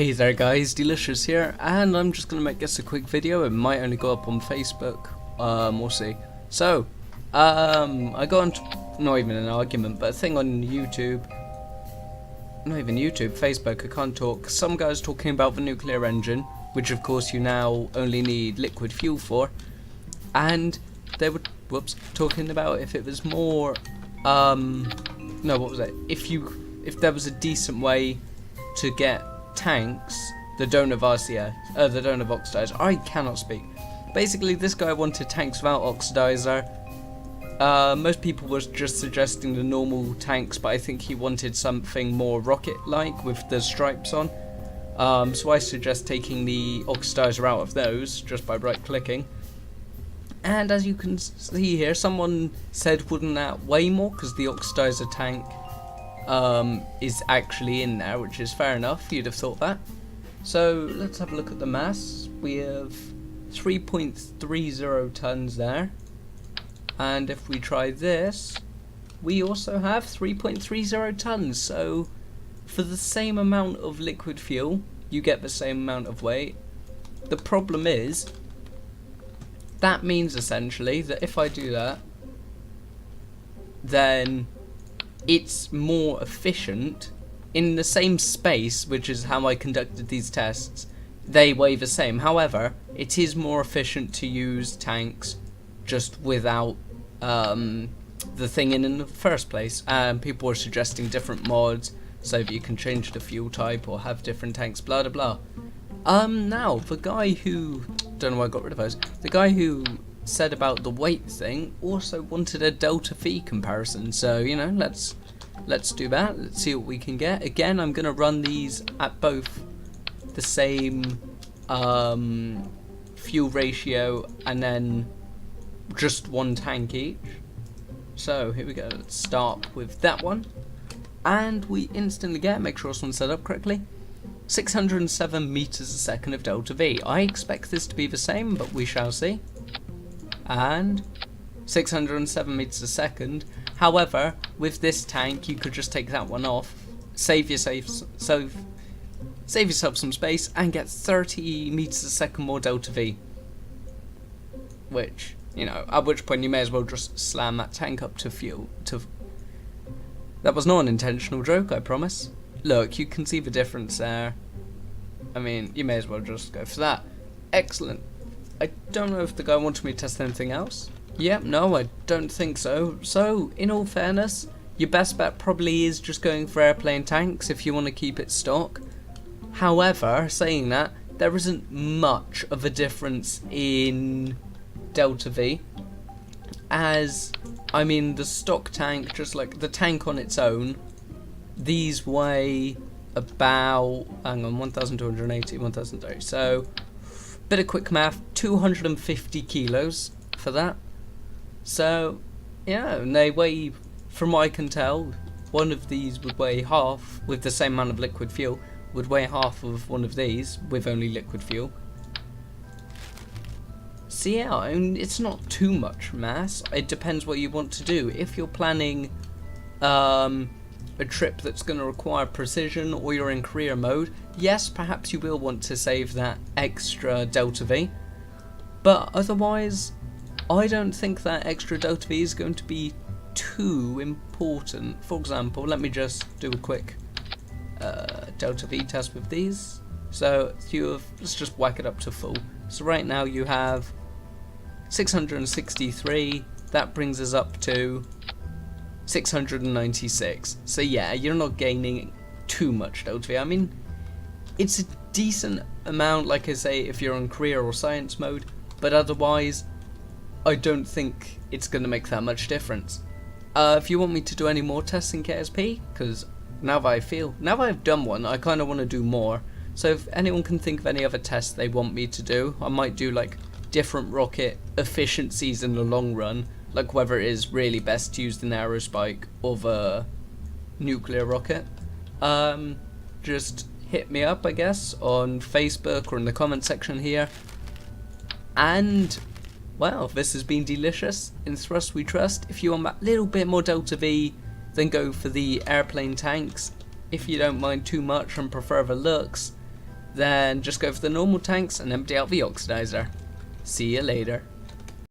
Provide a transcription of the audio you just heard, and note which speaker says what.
Speaker 1: Hey there guys, D-Licious here, and I'm just gonna make this a quick video. It might only go up on Facebook, we'll see. So, I got into, not even an argument, but a thing on YouTube, not even YouTube, Facebook, I can't talk. Some guys talking about the nuclear engine, which of course you now only need liquid fuel for, and they were, talking about if it was more, no, what was it? If there was a decent way to get tanks that don't have RCS, that don't have oxidizer. I cannot speak. Basically, this guy wanted tanks without oxidizer. Most people were just suggesting the normal tanks, but I think he wanted something more rocket-like with the stripes on. So I suggest taking the oxidizer out of those just by right-clicking. And as you can see here, someone said, wouldn't that weigh more because the oxidizer tank is actually in there, which is fair enough, you'd have thought that. So let's have a look at the mass. We have 3.30 tons there, and if we try this, we also have 3.30 tons. So for the same amount of liquid fuel, you get the same amount of weight. The problem is, that means essentially that if I do that, then it's more efficient in the same space, which is how I conducted these tests. They weigh the same. However, it is more efficient to use tanks just without the thing in the first place. People are suggesting different mods so that you can change the fuel type or have different tanks, blah blah blah. Now the guy who, don't know why I got rid of those. The guy who said about the weight thing also wanted a delta V comparison, so you know, let's do that. Let's see what we can get. Again, I'm gonna run these at both the same fuel ratio and then just one tank each. So here we go. Let's start with that one, and we instantly get, make sure this one's set up correctly, 607 meters a second of delta V. I expect this to be the same, but we shall see. And 607 meters a second. However, with this tank, you could just take that one off, save yourself some space, and get 30 meters a second more delta V. Which, you know, at which point you may as well just slam that tank up to fuel. That was not an intentional joke, I promise. Look, you can see the difference there. I mean, you may as well just go for that. Excellent. I don't know if the guy wanted me to test anything else. Yep, no, I don't think so. So, in all fairness, your best bet probably is just going for airplane tanks if you want to keep it stock. However, saying that, there isn't much of a difference in delta V. As, I mean, the stock tank, just like the tank on its own, these weigh about, hang on, 1,280, 1,030. So, bit of quick math, 250 kilos for that. So, yeah, and they weigh, from what I can tell, one of these would weigh half, with the same amount of liquid fuel, would weigh half of one of these, with only liquid fuel. So yeah, I mean, it's not too much mass. It depends what you want to do. If you're planning a trip that's going to require precision, or you're in career mode, yes, perhaps you will want to save that extra delta V, but otherwise I don't think that extra delta V is going to be too important. For example, let me just do a quick delta V test with these. So let's just whack it up to full. So right now you have 663, that brings us up to 696. So yeah, you're not gaining too much delta V. I mean, it's a decent amount, like I say, if you're on career or science mode, but otherwise I don't think it's going to make that much difference. If you want me to do any more tests in KSP, because now that I've done one, I kind of want to do more. So if anyone can think of any other tests they want me to do, I might do like different rocket efficiencies in the long run, like whether it is really best used in aerospike or the nuclear rocket. Just hit me up, I guess, on Facebook or in the comment section here. And, well, this has been D-Licious. In Thrust We Trust. If you want that little bit more delta V, then go for the airplane tanks. If you don't mind too much and prefer the looks, then just go for the normal tanks and empty out the oxidizer. See you later.